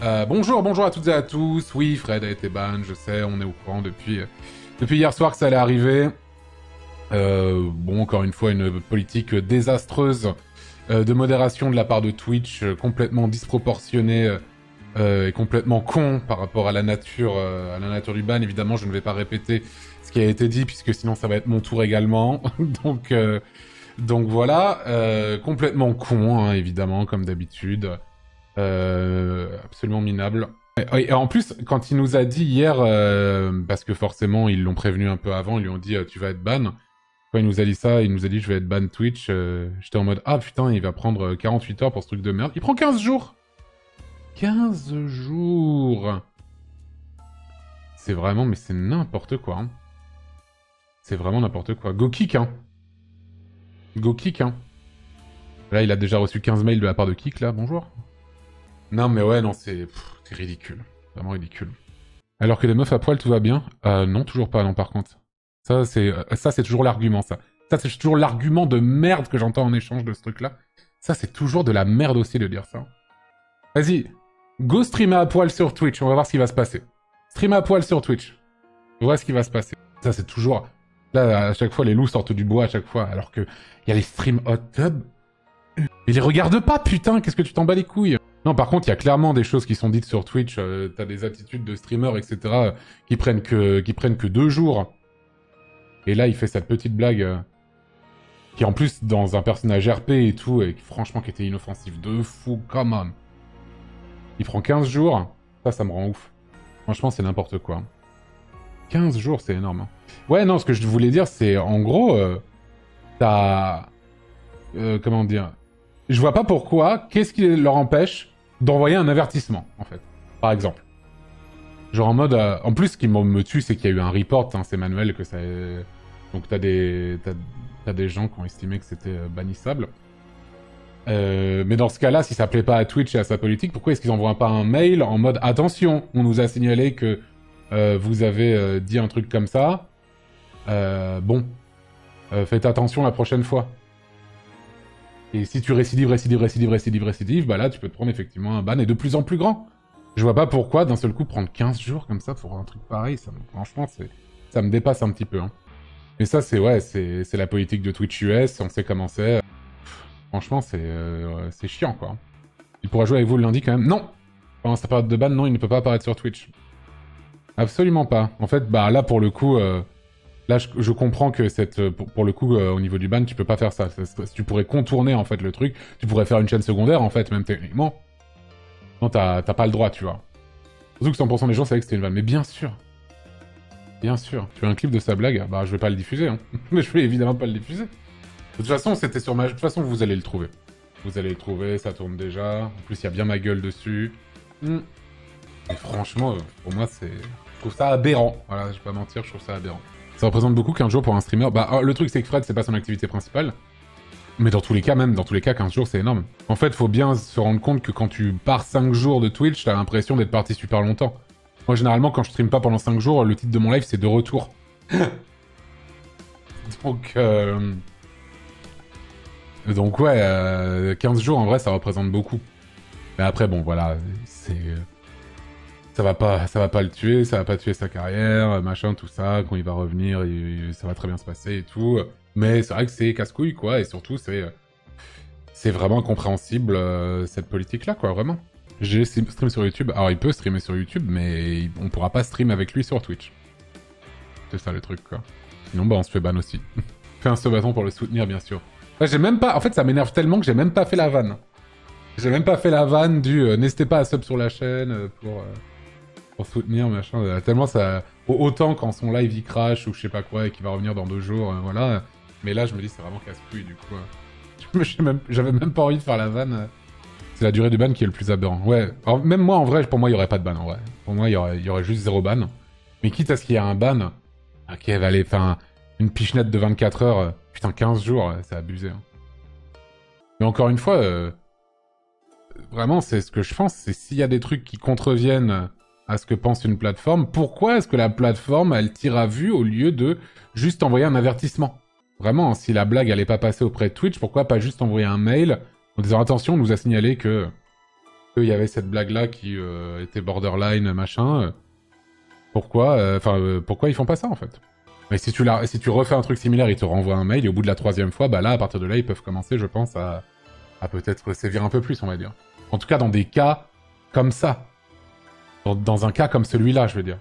Bonjour, bonjour à toutes et à tous. Oui, Fred a été ban, je sais, on est au courant depuis hier soir que ça allait arriver. Bon, encore une fois, une politique désastreuse de modération de la part de Twitch, complètement disproportionnée et complètement con par rapport à la nature du ban. Évidemment, je ne vais pas répéter ce qui a été dit, puisque sinon ça va être mon tour également. donc voilà, complètement con, hein, évidemment, comme d'habitude. Absolument minable. Et en plus, quand il nous a dit hier, parce que forcément ils l'ont prévenu un peu avant, ils lui ont dit tu vas être ban. Quand il nous a dit ça, il nous a dit je vais être ban Twitch, j'étais en mode ah putain, il va prendre 48 heures pour ce truc de merde. Il prend 15 jours 15 jours. C'est vraiment, mais c'est n'importe quoi. Hein. C'est vraiment n'importe quoi. Go kick, hein. Go kick, hein. Là, il a déjà reçu 15 mails de la part de Kik, là. Bonjour. Non, mais ouais, non, c'est ridicule. Vraiment ridicule. Alors que les meufs à poil, tout va bien non, toujours pas, non, par contre. Ça, c'est toujours l'argument, ça. Ça, c'est toujours l'argument de merde que j'entends en échange de ce truc-là. Ça, c'est toujours de la merde aussi de dire ça. Vas-y, go streamer à poil sur Twitch, on va voir ce qui va se passer. Streamer à poil sur Twitch. On va voir ce qui va se passer. Ça, c'est toujours... Là, à chaque fois, les loups sortent du bois à chaque fois, alors que il y a les streams hot tub. Mais les regarde pas, putain, qu'est-ce que tu t'en bats les couilles? Non, par contre, il y a clairement des choses qui sont dites sur Twitch. T'as des attitudes de streamers, etc., qui prennent que 2 jours. Et là, il fait cette petite blague qui, en plus, dans un personnage RP et tout, et qui, franchement, qui était inoffensif de fou, come on. Il prend 15 jours. Ça me rend ouf. Franchement, c'est n'importe quoi. 15 jours, c'est énorme. Hein. Ouais, non, ce que je voulais dire, c'est, en gros, t'as... comment dire... Je vois pas pourquoi, qu'est-ce qui leur empêche d'envoyer un avertissement, en fait. Par exemple. Genre en mode... en plus, ce qui me tue, c'est qu'il y a eu un report, hein, c'est Manuel, que ça... Donc t'as des gens qui ont estimé que c'était bannissable. Mais dans ce cas-là, si ça plaît pas à Twitch et à sa politique, pourquoi est-ce qu'ils envoient pas un mail en mode « Attention, on nous a signalé que vous avez dit un truc comme ça. Bon, faites attention la prochaine fois. » Et si tu récidives, bah là, tu peux te prendre effectivement un ban, et de plus en plus grand. Je vois pas pourquoi, d'un seul coup, prendre 15 jours comme ça pour un truc pareil, franchement, ça me dépasse un petit peu. Hein. Mais ça, c'est la politique de Twitch US, on sait comment c'est. Franchement, c'est chiant, quoi. Il pourra jouer avec vous le lundi quand même. Non! Pendant sa période de ban, non, il ne peut pas apparaître sur Twitch. Absolument pas. En fait, bah là, pour le coup... Là, je comprends que pour le coup, au niveau du ban, tu peux pas faire ça. Tu pourrais contourner, en fait, le truc. Tu pourrais faire une chaîne secondaire, en fait, même techniquement. Non, t'as pas le droit, tu vois. Surtout que 100% des gens savaient que c'était une vanne. Mais bien sûr. Bien sûr. Tu veux un clip de sa blague? Bah, je vais pas le diffuser, hein. Mais je vais évidemment pas le diffuser. De toute façon, c'était sur ma... De toute façon, vous allez le trouver. Vous allez le trouver, ça tourne déjà. En plus, il y a bien ma gueule dessus. Et franchement, pour moi, je trouve ça aberrant. Voilà, je vais pas mentir, je trouve ça aberrant. Ça représente beaucoup 15 jours pour un streamer. Bah, le truc, c'est que Fred, c'est pas son activité principale. Mais dans tous les cas, 15 jours, c'est énorme. En fait, faut bien se rendre compte que quand tu pars 5 jours de Twitch, t'as l'impression d'être parti super longtemps. Moi, généralement, quand je stream pas pendant 5 jours, le titre de mon live, c'est « De retour ». Donc ouais, 15 jours, en vrai, ça représente beaucoup. Mais après, bon, voilà, ça va pas le tuer, ça va pas tuer sa carrière, machin, tout ça. Quand il va revenir, ça va très bien se passer et tout. Mais c'est vrai que c'est casse-couille, quoi. Et surtout, c'est vraiment incompréhensible, cette politique-là, quoi, vraiment. J'ai stream sur YouTube. Alors, il peut streamer sur YouTube, mais on pourra pas stream avec lui sur Twitch. C'est ça, le truc, quoi. Sinon, bah, on se fait ban aussi. Fais un sauvaton pour le soutenir, bien sûr. Là, j'ai même pas... En fait, ça m'énerve tellement que j'ai même pas fait la vanne. J'ai même pas fait la vanne du n'hésitez pas à sub sur la chaîne pour soutenir, machin. Tellement ça... Autant quand son live il crash ou je sais pas quoi et qu'il va revenir dans 2 jours, voilà. Mais là, je me dis c'est vraiment casse-couille du coup. J'avais même pas envie de faire la vanne. C'est la durée du ban qui est le plus aberrant. Ouais, alors, même moi en vrai, pour moi il y aurait pas de ban en vrai. Pour moi il y aurait juste 0 ban. Mais quitte à ce qu'il y ait un ban, ok, va aller faire une pichenette de 24 heures, putain 15 jours, c'est abusé. Hein. Mais encore une fois, vraiment c'est ce que je pense, c'est s'il y a des trucs qui contreviennent à ce que pense une plateforme, pourquoi est-ce que la plateforme elle tire à vue au lieu de juste envoyer un avertissement? Vraiment, si la blague elle est pas passée auprès de Twitch, pourquoi pas juste envoyer un mail en disant attention, on nous a signalé que qu'il y avait cette blague-là qui était borderline, machin. Pourquoi ils font pas ça, en fait? Mais si tu refais un truc similaire, ils te renvoient un mail, et au bout de la 3e fois, bah là, à partir de là, ils peuvent commencer, je pense, à peut-être sévir un peu plus, on va dire. En tout cas, dans des cas comme ça. Dans un cas comme celui-là, je veux dire.